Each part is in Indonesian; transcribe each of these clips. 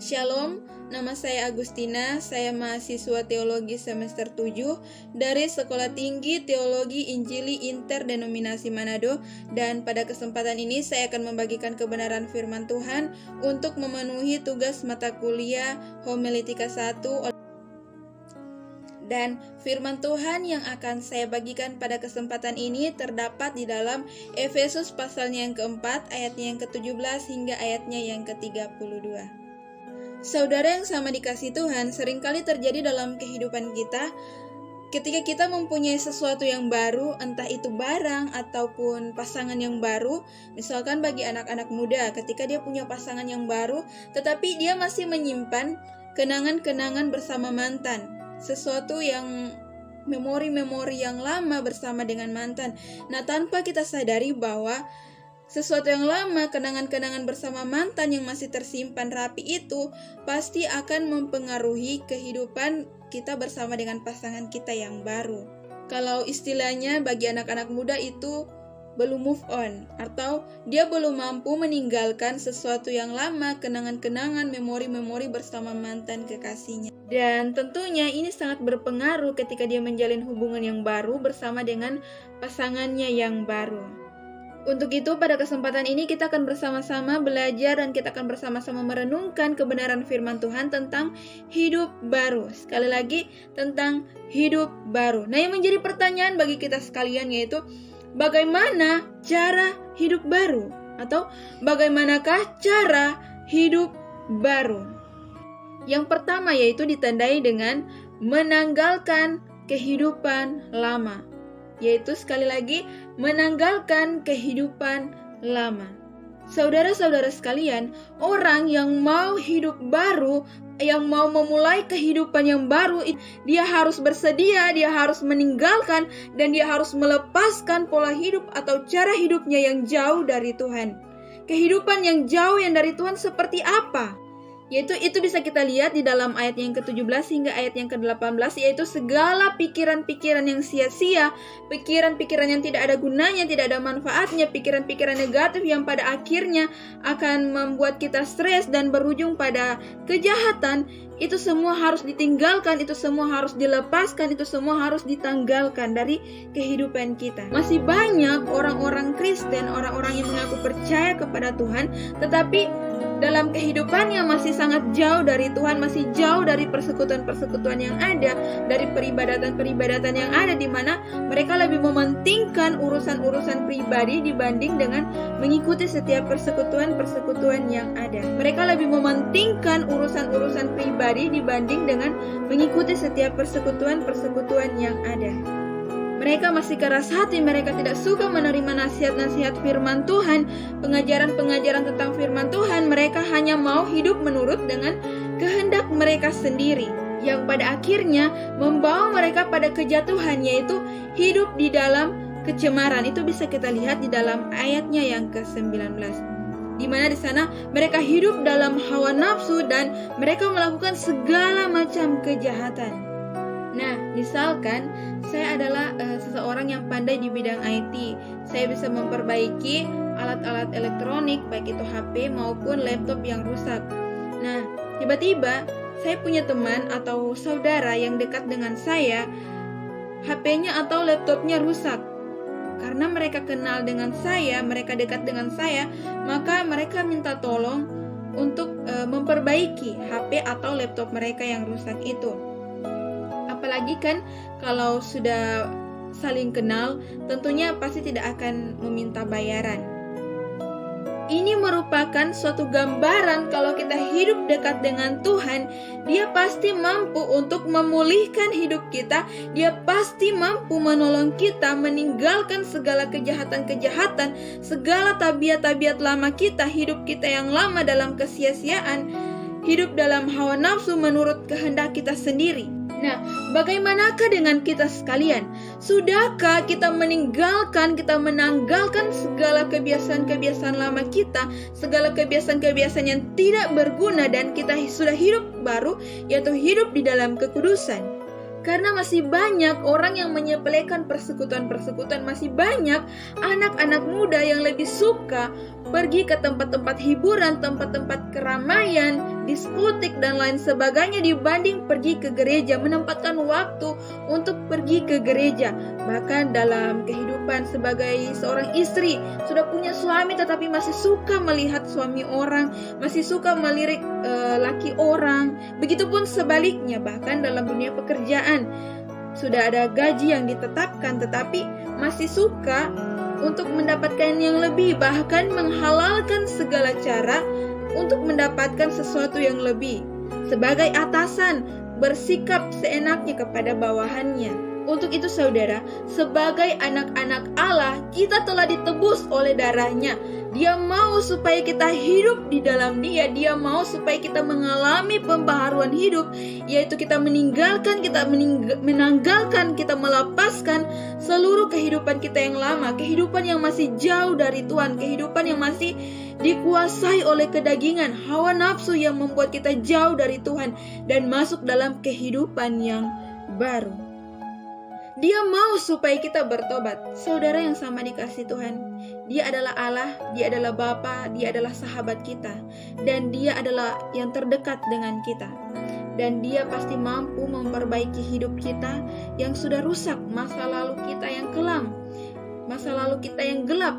Shalom, nama saya Agustina, saya mahasiswa teologi semester 7 dari Sekolah Tinggi Teologi Injili Interdenominasi Manado, dan pada kesempatan ini saya akan membagikan kebenaran firman Tuhan untuk memenuhi tugas mata kuliah Homiletika 1. Dan firman Tuhan yang akan saya bagikan pada kesempatan ini terdapat di dalam Efesus pasalnya yang keempat, ayatnya yang ke-17 hingga ayatnya yang ke-32. Saudara yang sama dikasihi Tuhan, seringkali terjadi dalam kehidupan kita ketika kita mempunyai sesuatu yang baru, entah itu barang ataupun pasangan yang baru. Misalkan bagi anak-anak muda, ketika dia punya pasangan yang baru, tetapi dia masih menyimpan kenangan-kenangan bersama mantan, sesuatu yang memori-memori yang lama bersama dengan mantan. Nah, tanpa kita sadari bahwa sesuatu yang lama, kenangan-kenangan bersama mantan yang masih tersimpan rapi itu pasti akan mempengaruhi kehidupan kita bersama dengan pasangan kita yang baru. Kalau istilahnya bagi anak-anak muda itu belum move on, atau dia belum mampu meninggalkan sesuatu yang lama, kenangan-kenangan, memori-memori bersama mantan kekasihnya. Dan tentunya ini sangat berpengaruh ketika dia menjalin hubungan yang baru bersama dengan pasangannya yang baru. Untuk itu, pada kesempatan ini kita akan bersama-sama belajar dan kita akan bersama-sama merenungkan kebenaran firman Tuhan tentang hidup baru. Sekali lagi, tentang hidup baru. Nah, yang menjadi pertanyaan bagi kita sekalian yaitu, bagaimana cara hidup baru? Atau bagaimanakah cara hidup baru? Yang pertama yaitu ditandai dengan menanggalkan kehidupan lama. Yaitu sekali lagi menanggalkan kehidupan lama. Saudara-saudara sekalian, orang yang mau hidup baru, yang mau memulai kehidupan yang baru, dia harus bersedia, dia harus meninggalkan, dan dia harus melepaskan pola hidup atau cara hidupnya yang jauh dari Tuhan. Kehidupan yang jauh yang dari Tuhan seperti apa? Yaitu itu bisa kita lihat di dalam ayat yang ke-17 hingga ayat yang ke-18, yaitu segala pikiran-pikiran yang sia-sia, pikiran-pikiran yang tidak ada gunanya, tidak ada manfaatnya, pikiran-pikiran negatif yang pada akhirnya akan membuat kita stres dan berujung pada kejahatan. Itu semua harus ditinggalkan, itu semua harus dilepaskan, itu semua harus ditanggalkan dari kehidupan kita. Masih banyak orang-orang Kristen, orang-orang yang mengaku percaya kepada Tuhan, tetapi dalam kehidupannya masih sangat jauh dari Tuhan, masih jauh dari persekutuan-persekutuan yang ada, dari peribadatan-peribadatan yang ada, di mana mereka lebih mementingkan urusan-urusan pribadi dibanding dengan mengikuti setiap persekutuan-persekutuan yang ada. Mereka lebih mementingkan urusan-urusan pribadi dibanding dengan mengikuti setiap persekutuan-persekutuan yang ada. Mereka masih keras hati, mereka tidak suka menerima nasihat-nasihat firman Tuhan, pengajaran-pengajaran tentang firman Tuhan. Mereka hanya mau hidup menurut dengan kehendak mereka sendiri, yang pada akhirnya membawa mereka pada kejatuhan, yaitu hidup di dalam kecemaran. Itu bisa kita lihat di dalam ayatnya yang ke-19. Di mana di sana mereka hidup dalam hawa nafsu dan mereka melakukan segala macam kejahatan. Nah, misalkan saya adalah seseorang yang pandai di bidang IT. Saya bisa memperbaiki alat-alat elektronik, baik itu HP maupun laptop yang rusak. Nah, tiba-tiba saya punya teman atau saudara yang dekat dengan saya, HP-nya atau laptopnya rusak. Karena mereka kenal dengan saya, mereka dekat dengan saya, maka mereka minta tolong untuk memperbaiki HP atau laptop mereka yang rusak itu. Apalagi kan kalau sudah saling kenal, tentunya pasti tidak akan meminta bayaran. Ini merupakan suatu gambaran kalau kita hidup dekat dengan Tuhan, Dia pasti mampu untuk memulihkan hidup kita, Dia pasti mampu menolong kita meninggalkan segala kejahatan-kejahatan, segala tabiat-tabiat lama kita, hidup kita yang lama dalam kesia-siaan, hidup dalam hawa nafsu menurut kehendak kita sendiri. Nah, bagaimanakah dengan kita sekalian? Sudahkah kita meninggalkan, kita menanggalkan segala kebiasaan-kebiasaan lama kita, segala kebiasaan-kebiasaan yang tidak berguna, dan kita sudah hidup baru, yaitu hidup di dalam kekudusan? Karena masih banyak orang yang menyepelekan persekutuan-persekutuan, masih banyak anak-anak muda yang lebih suka pergi ke tempat-tempat hiburan, tempat-tempat keramaian, diskotik dan lain sebagainya dibanding pergi ke gereja, menempatkan waktu untuk pergi ke gereja. Bahkan dalam kehidupan sebagai seorang istri, sudah punya suami tetapi masih suka melihat suami orang, masih suka melirik laki orang. Begitupun sebaliknya, bahkan dalam dunia pekerjaan, sudah ada gaji yang ditetapkan tetapi masih suka untuk mendapatkan yang lebih, bahkan menghalalkan segala cara untuk mendapatkan sesuatu yang lebih. Sebagai atasan, bersikap seenaknya kepada bawahannya. Untuk itu saudara, sebagai anak-anak Allah, kita telah ditebus oleh darahnya. Dia mau supaya kita hidup di dalam Dia. Dia mau supaya kita mengalami pembaharuan hidup, yaitu kita menanggalkan, kita melepaskan seluruh kehidupan kita yang lama, kehidupan yang masih jauh dari Tuhan, kehidupan yang masih dikuasai oleh kedagingan, hawa nafsu yang membuat kita jauh dari Tuhan dan masuk dalam kehidupan yang baru. Dia mau supaya kita bertobat. Saudara yang sama dikasih Tuhan, Dia adalah Allah, Dia adalah Bapa, Dia adalah sahabat kita, dan Dia adalah yang terdekat dengan kita. Dan Dia pasti mampu memperbaiki hidup kita yang sudah rusak, masa lalu kita yang kelam, masa lalu kita yang gelap.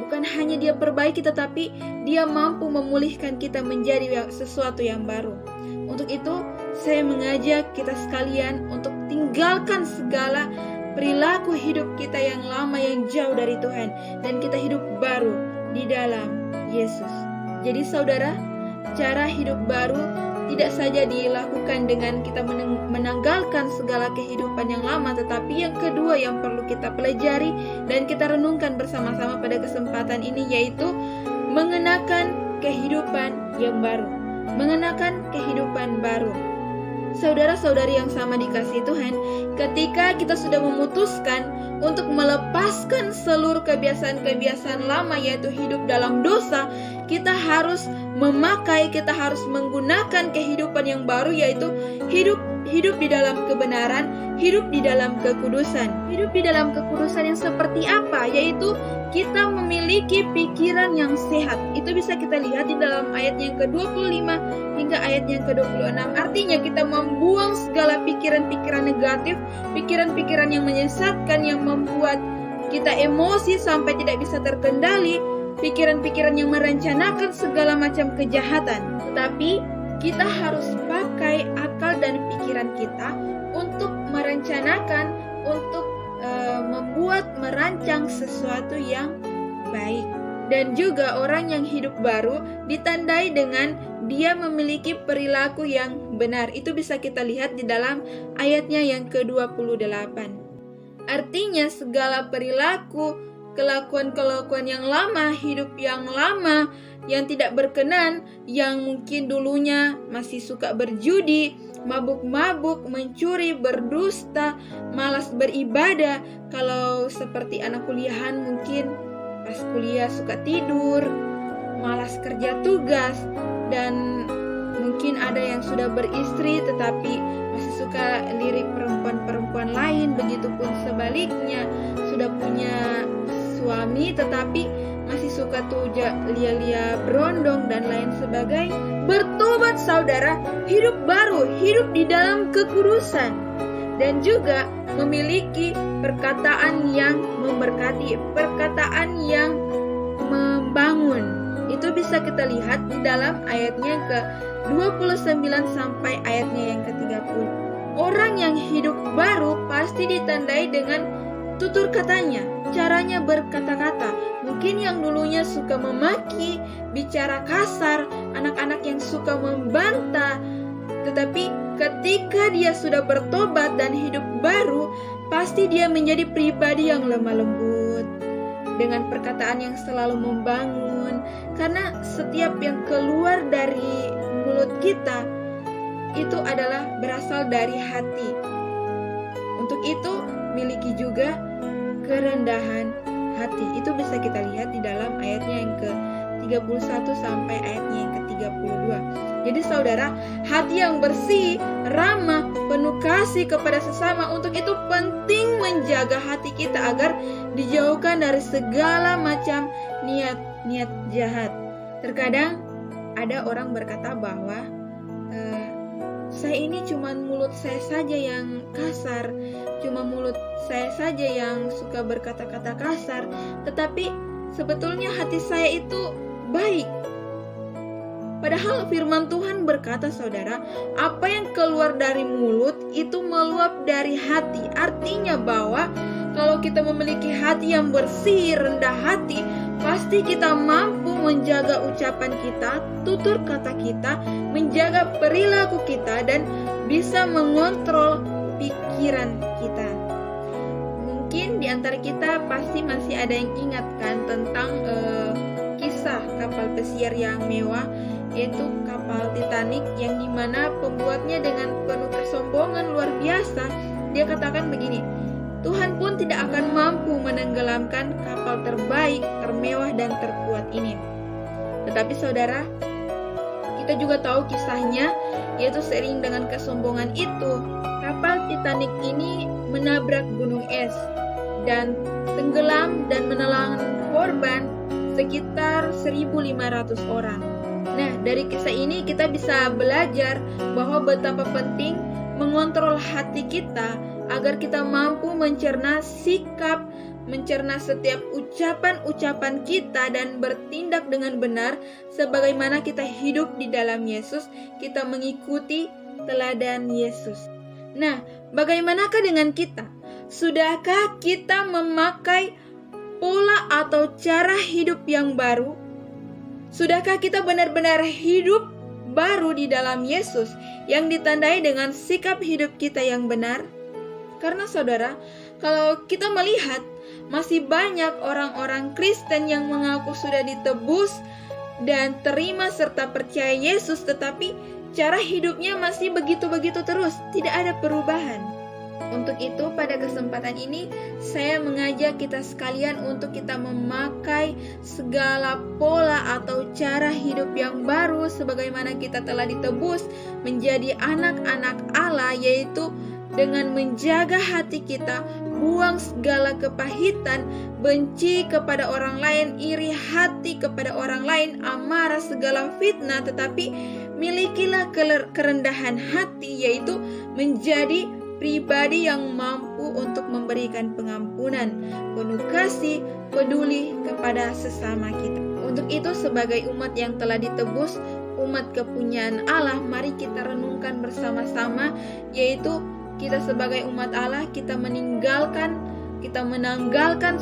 Bukan hanya Dia perbaiki, tetapi Dia mampu memulihkan kita menjadi sesuatu yang baru. Untuk itu, saya mengajak kita sekalian untuk tinggalkan segala perilaku hidup kita yang lama yang jauh dari Tuhan, dan kita hidup baru di dalam Yesus. Jadi saudara, cara hidup baru tidak saja dilakukan dengan kita menanggalkan segala kehidupan yang lama, tetapi yang kedua yang perlu kita pelajari dan kita renungkan bersama-sama pada kesempatan ini, yaitu mengenakan kehidupan yang baru. Mengenakan kehidupan baru. Saudara-saudari yang sama dikasihi Tuhan, ketika kita sudah memutuskan untuk melepaskan seluruh kebiasaan-kebiasaan lama, yaitu hidup dalam dosa, kita harus menggunakan kehidupan yang baru, yaitu hidup di dalam kebenaran, hidup di dalam kekudusan. Hidup di dalam kekudusan yang seperti apa? Yaitu kita memiliki pikiran yang sehat. Itu bisa kita lihat di dalam ayat yang ke-25 hingga ayat yang ke-26. Artinya kita membuang segala pikiran-pikiran negatif, pikiran-pikiran yang menyesatkan, yang membuat kita emosi sampai tidak bisa terkendali, pikiran-pikiran yang merencanakan segala macam kejahatan. Tetapi kita harus pakai akal dan pikiran kita untuk merencanakan, untuk merancang sesuatu yang baik. Dan juga orang yang hidup baru ditandai dengan dia memiliki perilaku yang benar. Itu bisa kita lihat di dalam ayatnya yang ke-28. Artinya segala perilaku, kelakuan-kelakuan yang lama, hidup yang lama, yang tidak berkenan, yang mungkin dulunya masih suka berjudi, mabuk-mabuk, mencuri, berdusta, malas beribadah. Kalau seperti anak kuliahan mungkin pas kuliah suka tidur, malas kerja tugas, dan mungkin ada yang sudah beristri tetapi masih suka lirik perempuan-perempuan lain. Begitupun sebaliknya, sudah punya suami tetapi masih suka lia-lia berondong dan lain sebagainya. Bertobat saudara, hidup baru, hidup di dalam kekudusan, dan juga memiliki perkataan yang memberkati, perkataan yang membangun. Itu bisa kita lihat di dalam ayatnya ke-29 sampai ayatnya yang ke-30. Orang yang hidup baru pasti ditandai dengan tutur katanya, caranya berkata-kata. Mungkin yang dulunya suka memaki, bicara kasar, anak-anak yang suka membantah, tetapi ketika dia sudah bertobat dan hidup baru, pasti dia menjadi pribadi yang lemah lembut, dengan perkataan yang selalu membangun. Karena setiap yang keluar dari mulut kita itu adalah berasal dari hati. Untuk itu, miliki juga kerendahan hati. Itu bisa kita lihat di dalam ayatnya yang ke-31 sampai ayatnya yang ke-32. Jadi saudara, hati yang bersih, ramah, penuh kasih kepada sesama. Untuk itu penting menjaga hati kita agar dijauhkan dari segala macam niat-niat jahat. Terkadang ada orang berkata bahwa saya ini cuma mulut saya saja yang kasar, cuma mulut saya saja yang suka berkata-kata kasar, tetapi sebetulnya hati saya itu baik. Padahal firman Tuhan berkata, saudara, apa yang keluar dari mulut itu meluap dari hati. Artinya bahwa kalau kita memiliki hati yang bersih, rendah hati, pasti kita mampu menjaga ucapan kita, tutur kata kita, menjaga perilaku kita, dan bisa mengontrol pikiran kita. Mungkin di antara kita pasti masih ada yang ingatkan tentang kisah kapal pesiar yang mewah, yaitu kapal Titanic, yang dimana pembuatnya dengan penuh kesombongan luar biasa, dia katakan begini, Tuhan pun tidak akan mampu menenggelamkan kapal terbaik, termewah, dan terkuat ini. Tetapi saudara, kita juga tahu kisahnya, yaitu seiring dengan kesombongan itu, kapal Titanic ini menabrak gunung es dan tenggelam dan menelan korban sekitar 1.500 orang. Nah, dari kisah ini kita bisa belajar bahwa betapa penting mengontrol hati kita agar kita mampu mencerna sikap, mencerna setiap ucapan-ucapan kita dan bertindak dengan benar sebagaimana kita hidup di dalam Yesus, kita mengikuti teladan Yesus. Nah, bagaimanakah dengan kita? Sudahkah kita memakai pola atau cara hidup yang baru? Sudahkah kita benar-benar hidup baru di dalam Yesus yang ditandai dengan sikap hidup kita yang benar? Karena saudara, kalau kita melihat masih banyak orang-orang Kristen yang mengaku sudah ditebus dan terima serta percaya Yesus, tetapi cara hidupnya masih begitu-begitu terus, tidak ada perubahan. Untuk itu pada kesempatan ini saya mengajak kita sekalian untuk kita memakai segala pola atau cara hidup yang baru sebagaimana kita telah ditebus menjadi anak-anak Allah, yaitu dengan menjaga hati kita, buang segala kepahitan, benci kepada orang lain, iri hati kepada orang lain, amarah, segala fitnah, tetapi milikilah kerendahan hati, yaitu menjadi pribadi yang mampu untuk memberikan pengampunan, penuh kasih, peduli kepada sesama kita. Untuk itu sebagai umat yang telah ditebus, umat kepunyaan Allah, mari kita renungkan bersama-sama, yaitu kita sebagai umat Allah, kita menanggalkan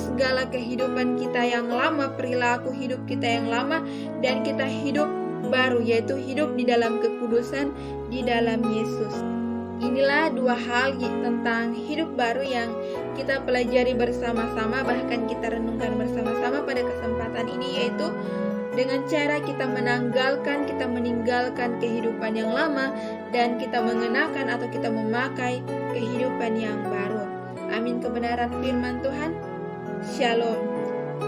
segala kehidupan kita yang lama, perilaku hidup kita yang lama, dan kita hidup baru, yaitu hidup di dalam kekudusan di dalam Yesus. Inilah dua hal tentang hidup baru yang kita pelajari bersama-sama, bahkan kita renungkan bersama-sama pada kesempatan ini, yaitu dengan cara kita meninggalkan kehidupan yang lama dan kita mengenakan atau kita memakai kehidupan yang baru. Amin kebenaran firman Tuhan. Shalom.